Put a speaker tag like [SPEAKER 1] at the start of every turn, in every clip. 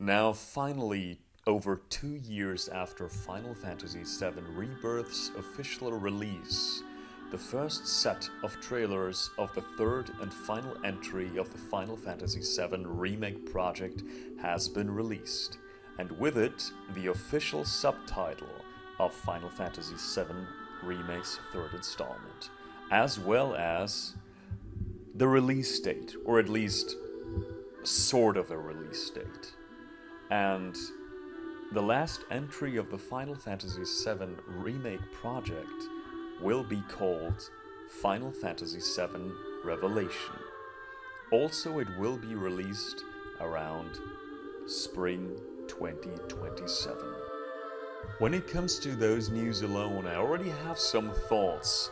[SPEAKER 1] Now, finally, over 2 years after Final Fantasy VII Rebirth's official release, the first set of trailers of the third and final entry of the Final Fantasy VII Remake project has been released, and with it, the official subtitle of Final Fantasy VII Remake's third installment, as well as the release date, or at least sort of a release date. And the last entry of the Final Fantasy VII Remake project will be called Final Fantasy VII Revelation. Also, it will be released around spring 2027. When it comes to those news alone, I already have some thoughts.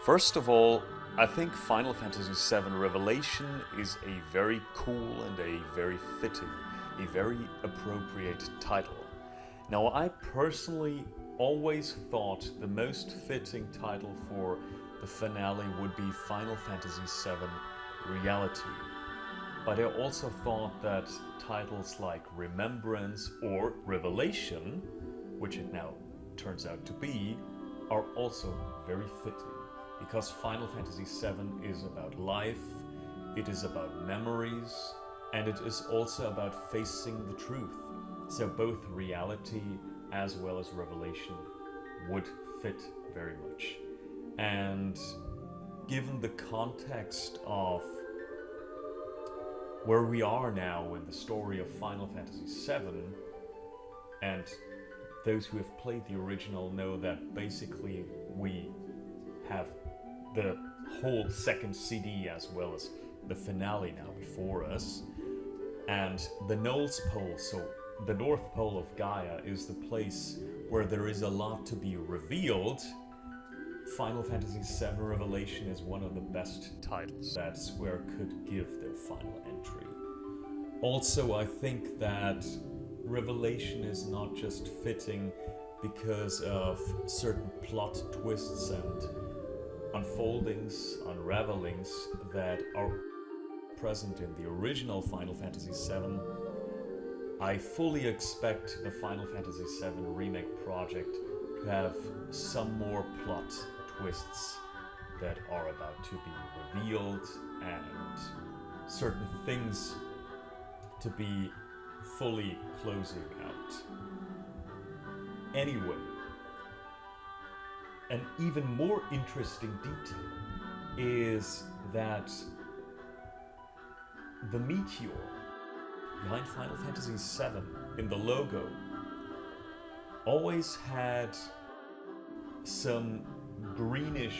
[SPEAKER 1] First of all, I think Final Fantasy VII Revelation is a very cool and a very fitting, a very appropriate title. Now, I personally always thought the most fitting title for the finale would be Final Fantasy VII Reality. But I also thought that titles like Remembrance or Revelation, which it now turns out to be, are also very fitting. Because Final Fantasy VII is about life, it is about memories, and it is also about facing the truth. So both reality as well as revelation would fit very much. And given the context of where we are now in the story of Final Fantasy VII, and those who have played the original know that basically we have the whole second CD as well as the finale now before us. And the North Pole, so the North Pole of Gaia, is the place where there is a lot to be revealed. Final Fantasy VII Revelation is one of the best titles that Square could give their final entry. Also, I think that Revelation is not just fitting because of certain plot twists and unfoldings, unravelings that are present in the original Final Fantasy VII. I fully expect the Final Fantasy VII Remake project to have some more plot twists that are about to be revealed and certain things to be fully closing out. Anyway, an even more interesting detail is that the meteor behind Final Fantasy VII in the logo always had some greenish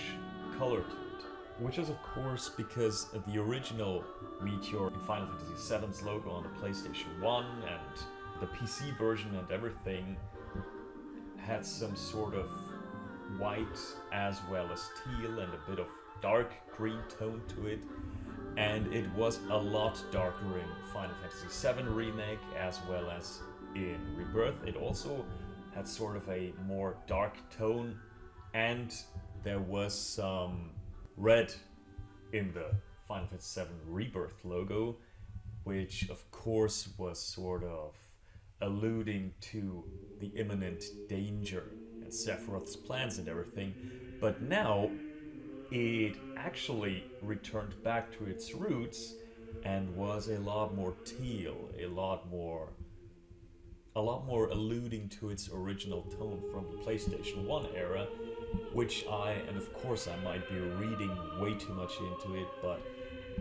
[SPEAKER 1] color to it, which is of course because the original meteor in Final Fantasy VII's logo on the PlayStation 1 and the PC version and everything had some sort of white as well as teal and a bit of dark green tone to it, and it was a lot darker in Final Fantasy VII Remake as well as in Rebirth. It also had sort of a more dark tone, and there was some red in the Final Fantasy VII Rebirth logo, which of course was sort of alluding to the imminent danger and Sephiroth's plans and everything. But now it actually returned back to its roots and was a lot more teal, a lot more alluding to its original tone from the PlayStation 1 era, which and of course I might be reading way too much into it, but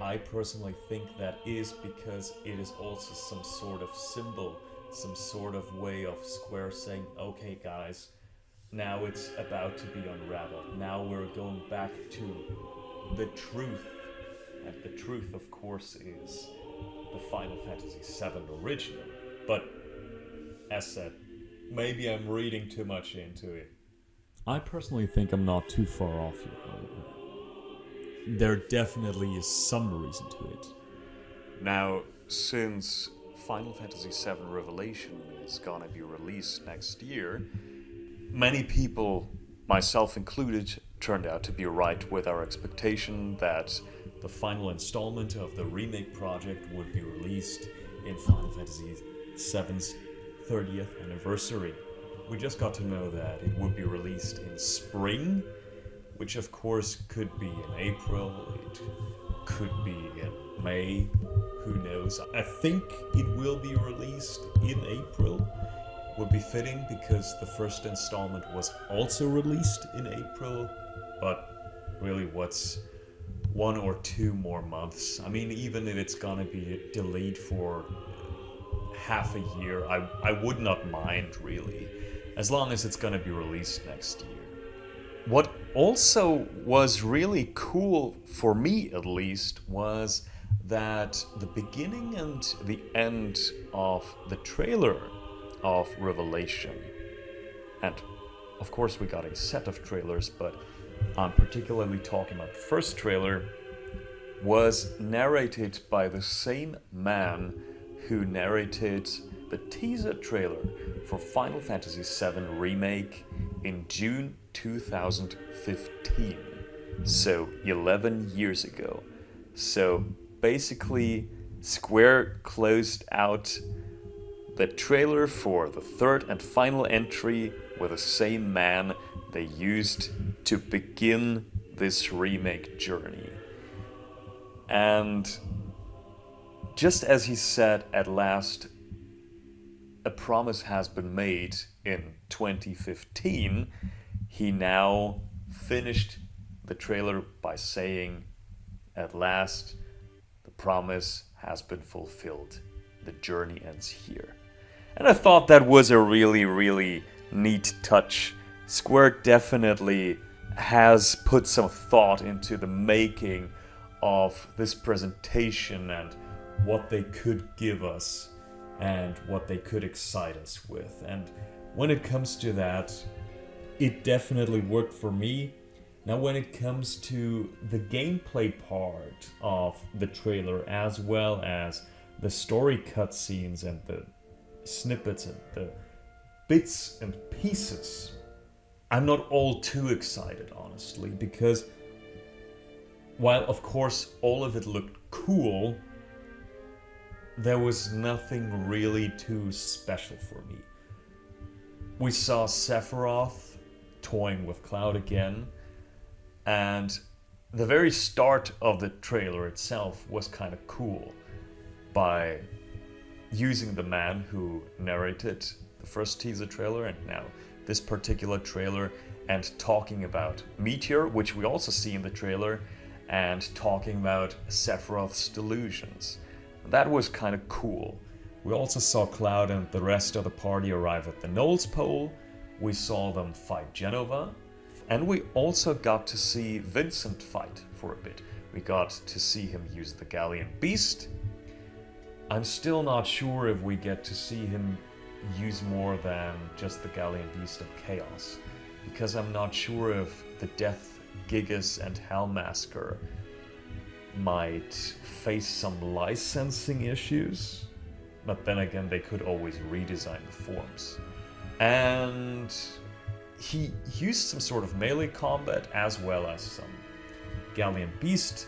[SPEAKER 1] I personally think that is because it is also some sort of symbol, some sort of way of Square saying, okay guys, now it's about to be unraveled. Now we're going back to the truth. And the truth, of course, is the Final Fantasy VII original. But, as said, maybe I'm reading too much into it. I personally think I'm not too far off here, however. There definitely is some reason to it. Now, since Final Fantasy VII Revelation is gonna be released next year, many people, myself included, turned out to be right with our expectation that the final installment of the remake project would be released in Final Fantasy VII's 30th anniversary. We just got to know that it would be released in spring, which of course could be in April, it could be in May, who knows. I think it will be released in April. Would be fitting because the first installment was also released in April, but really what's 1 or 2 more months? I mean, even if it's gonna be delayed for half a year, I would not mind really, as long as it's gonna be released next year. What also was really cool, for me at least, was that the beginning and the end of the trailer of Revelation, and of course we got a set of trailers, but I'm particularly talking about the first trailer, was narrated by the same man who narrated the teaser trailer for Final Fantasy VII Remake in June 2015, so 11 years ago. So basically, Square closed out the trailer for the third and final entry with the same man they used to begin this remake journey. And just as he said at last, a promise has been made in 2015, he now finished the trailer by saying, at last, the promise has been fulfilled. The journey ends here. And I thought that was a really, really neat touch. Square definitely has put some thought into the making of this presentation and what they could give us and what they could excite us with. And when it comes to that, it definitely worked for me. Now when it comes to the gameplay part of the trailer, as well as the story cutscenes and the snippets and the bits and pieces, I'm not all too excited, honestly, because while of course all of it looked cool, there was nothing really too special for me. We saw Sephiroth toying with Cloud again, and the very start of the trailer itself was kind of cool by using the man who narrated the first teaser trailer and now this particular trailer, and talking about Meteor, which we also see in the trailer, and talking about Sephiroth's delusions. That was kind of cool. We also saw Cloud and the rest of the party arrive at the Knowles Pole. We saw them fight Genova. And we also got to see Vincent fight for a bit. We got to see him use the Galleon Beast. I'm still not sure if we get to see him use more than just the Galleon Beast of Chaos, because I'm not sure if the Death Gigas and Hellmasker might face some licensing issues, but then again they could always redesign the forms. And he used some sort of melee combat as well as some Galleon Beast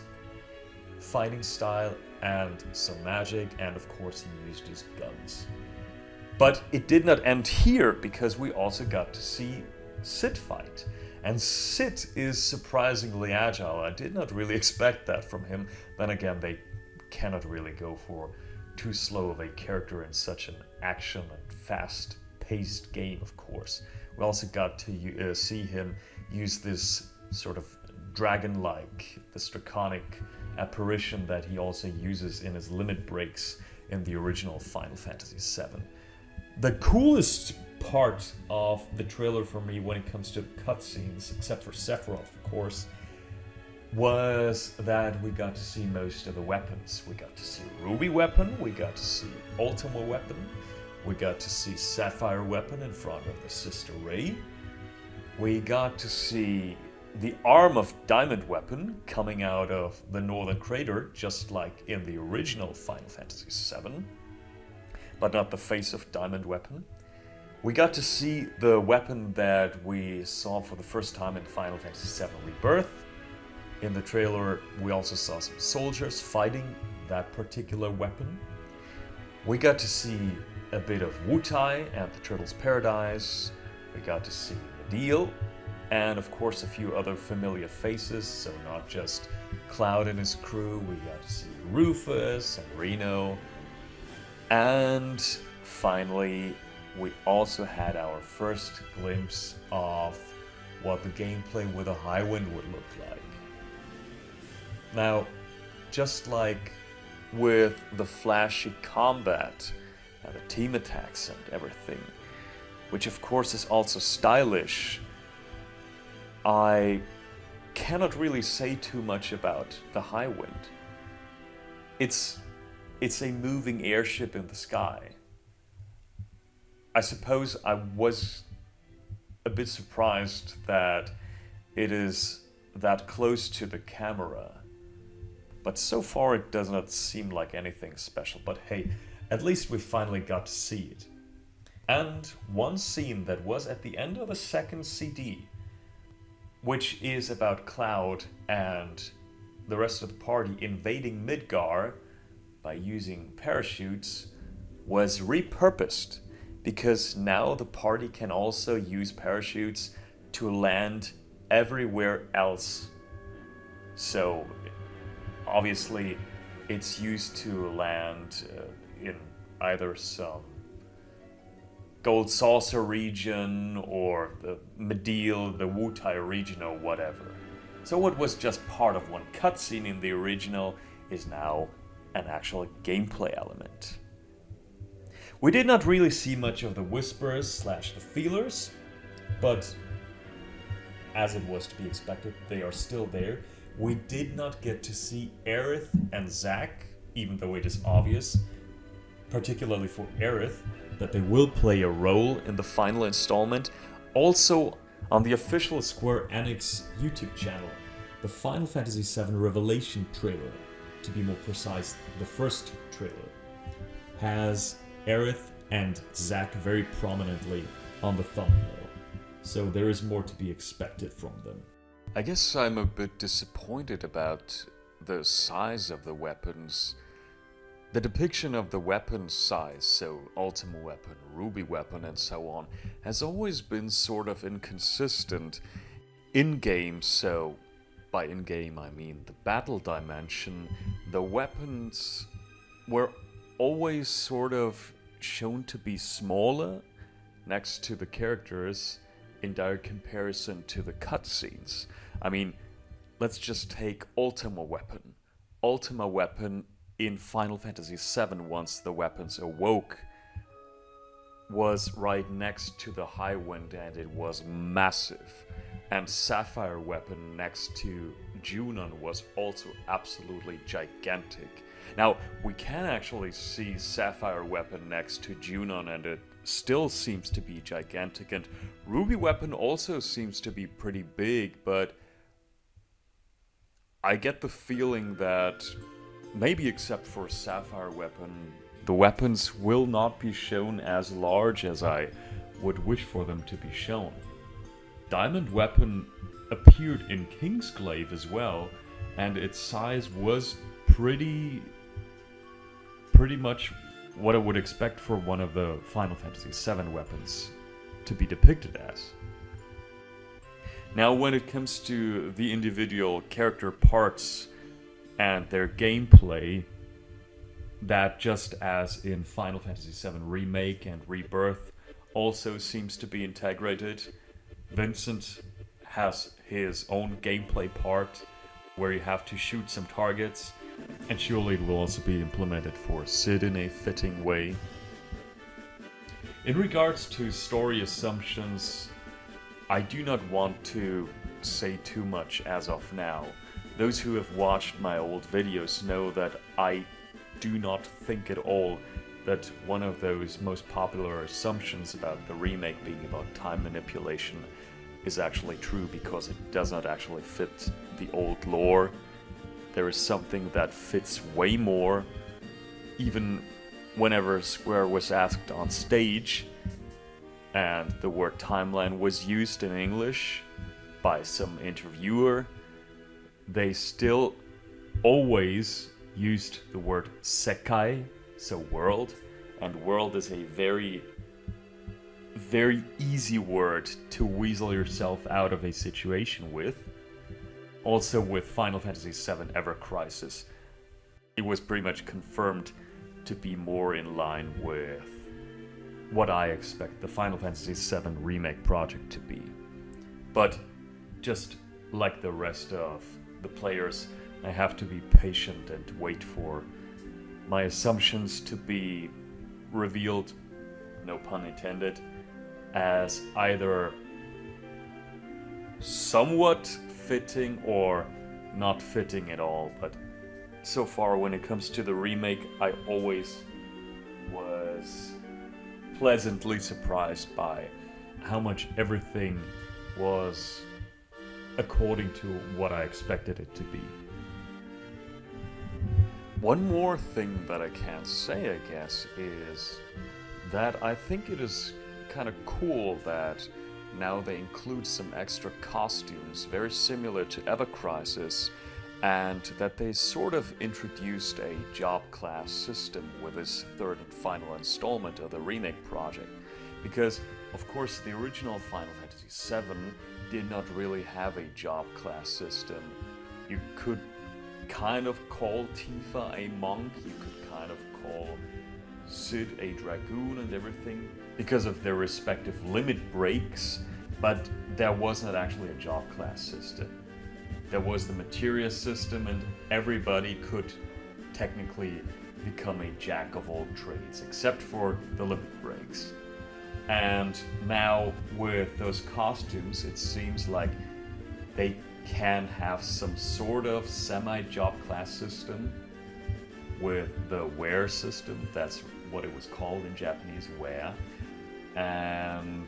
[SPEAKER 1] fighting style and some magic, and of course he used his guns. But it did not end here, because we also got to see Cid fight. And Cid is surprisingly agile. I did not really expect that from him. Then again, they cannot really go for too slow of a character in such an action and fast-paced game, of course. We also got to see him use this sort of dragon-like, this draconic apparition that he also uses in his limit breaks in the original Final Fantasy VII. The coolest part of the trailer for me when it comes to cutscenes, except for Sephiroth, of course, was that we got to see most of the weapons. We got to see Ruby weapon, we got to see Ultima weapon, we got to see Sapphire weapon in front of the Sister Ray. We got to see the arm of Diamond weapon coming out of the Northern Crater, just like in the original Final Fantasy VII, but not the face of Diamond weapon. We got to see the weapon that we saw for the first time in Final Fantasy VII Rebirth. In the trailer, we also saw some soldiers fighting that particular weapon. We got to see a bit of Wutai and the Turtles' Paradise. We got to see Medeal, and of course a few other familiar faces, so not just Cloud and his crew. We got to see Rufus and Reno. And finally, we also had our first glimpse of what the gameplay with a high wind would look like. Now, just like with the flashy combat and the team attacks and everything, which of course is also stylish, I cannot really say too much about the high wind. It's a moving airship in the sky. I suppose I was a bit surprised that it is that close to the camera. But so far it does not seem like anything special. But hey, at least we finally got to see it. And one scene that was at the end of the second CD, which is about Cloud and the rest of the party invading Midgar by using parachutes, was repurposed, because now the party can also use parachutes to land everywhere else. So obviously it's used to land in either some Gold Saucer region or the Medeal, the Wutai region or whatever. So what was just part of one cutscene in the original is now an actual gameplay element. We did not really see much of the Whisperers / the Feelers, but as it was to be expected, they are still there. We did not get to see Aerith and Zack, even though it is obvious, particularly for Aerith, that they will play a role in the final installment. Also, on the official Square Enix YouTube channel, the Final Fantasy VII Revelation trailer, to be more precise, the first trailer, has Aerith and Zack very prominently on the thumbnail. So there is more to be expected from them. I guess I'm a bit disappointed about the size of the weapons. The depiction of the weapon size, so Ultima Weapon, Ruby Weapon and so on, has always been sort of inconsistent in-game. So by in-game I mean the battle dimension. The weapons were always sort of shown to be smaller next to the characters in direct comparison to the cutscenes. I mean, let's just take Ultima Weapon. Ultima Weapon in Final Fantasy VII, once the weapons awoke, was right next to the High Wind and it was massive. And Sapphire Weapon next to Junon was also absolutely gigantic. Now, we can actually see Sapphire Weapon next to Junon and it still seems to be gigantic, and Ruby Weapon also seems to be pretty big, but I get the feeling that, maybe except for Sapphire Weapon, the weapons will not be shown as large as I would wish for them to be shown. Diamond Weapon appeared in Kingsglaive as well, and its size was pretty much what I would expect for one of the Final Fantasy VII weapons to be depicted as. Now, when it comes to the individual character parts and their gameplay, that, just as in Final Fantasy VII Remake and Rebirth, also seems to be integrated. Vincent has his own gameplay part where you have to shoot some targets, and surely it will also be implemented for Cid in a fitting way. In regards to story assumptions, I do not want to say too much as of now. Those who have watched my old videos know that I do not think at all that one of those most popular assumptions about the remake being about time manipulation is actually true, because it does not actually fit the old lore. There is something that fits way more. Even whenever Square was asked on stage and the word timeline was used in English by some interviewer, they still always used the word sekai, so world, and world is a very, very easy word to weasel yourself out of a situation with. Also with Final Fantasy VII Ever Crisis, it was pretty much confirmed to be more in line with what I expect the Final Fantasy VII Remake project to be. But just like the rest of the players, I have to be patient and wait for my assumptions to be revealed, no pun intended, as either somewhat fitting or not fitting at all. But so far, when it comes to the remake, I always was pleasantly surprised by how much everything was according to what I expected it to be. One more thing that I can say, I guess, is that I think it is kind of cool that now they include some extra costumes very similar to Ever Crisis, and that they sort of introduced a job class system with this third and final installment of the remake project. Because, of course, the original Final Fantasy VII did not really have a job class system. You could kind of call Tifa a monk, you could kind of call Cid a dragoon and everything, because of their respective limit breaks, but there wasn't actually a job class system. There was the materia system, and everybody could technically become a jack of all trades, except for the limit breaks. And now with those costumes, it seems like they can have some sort of semi-job class system with the wear system. That's what it was called in Japanese, wear. And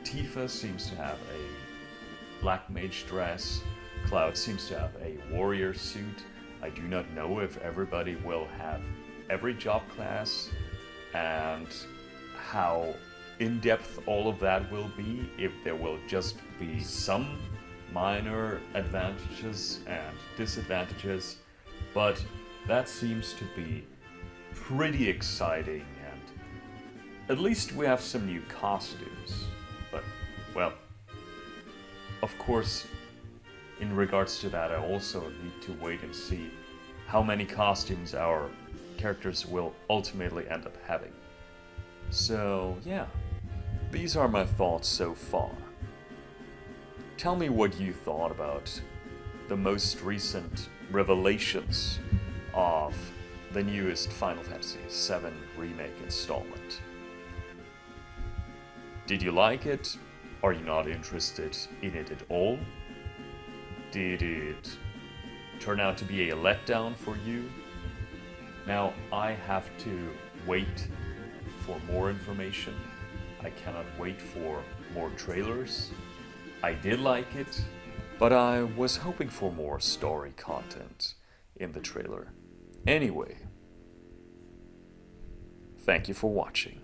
[SPEAKER 1] Tifa seems to have a black mage dress. Cloud seems to have a warrior suit. I do not know if everybody will have every job class and how in-depth all of that will be, if there will just be some minor advantages and disadvantages, but that seems to be pretty exciting, and at least we have some new costumes. But, well, of course, in regards to that, I also need to wait and see how many costumes our characters will ultimately end up having. So, yeah, these are my thoughts so far. Tell me what you thought about the most recent revelations of the newest Final Fantasy VII Remake installment. Did you like it? Are you not interested in it at all? Did it turn out to be a letdown for you? Now, I have to wait for more information. I cannot wait for more trailers. I did like it, but I was hoping for more story content in the trailer. Anyway, thank you for watching.